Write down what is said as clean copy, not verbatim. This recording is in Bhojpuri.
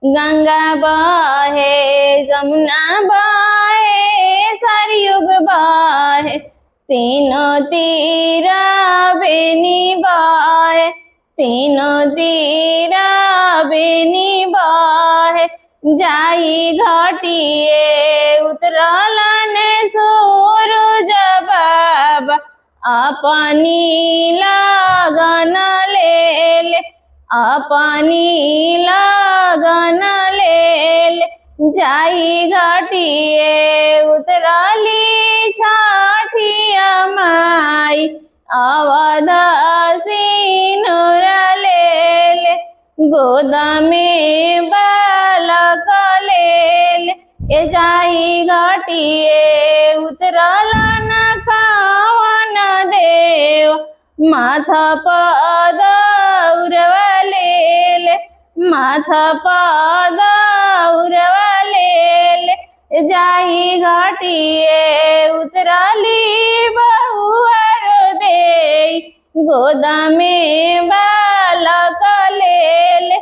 गंगा बहे जमुना बहे सरयुग बहे तीनों तीरा बेनी बहे तीनों तीरा बेनी बहे जाई घाटिए उतरलन सूरज बाबा अपनी लगन ले ले अपनी लगन ले ले जाई घाटिए उतरली छठिया माई अवध सिनुर ले ले गोद में बालक ले ले ए जाई घाटिए उतरलन कावन देव माथा पद उरवले माथा पद उरवले जाई घाटिए उतरली बहुअर दे गोद में बालक ले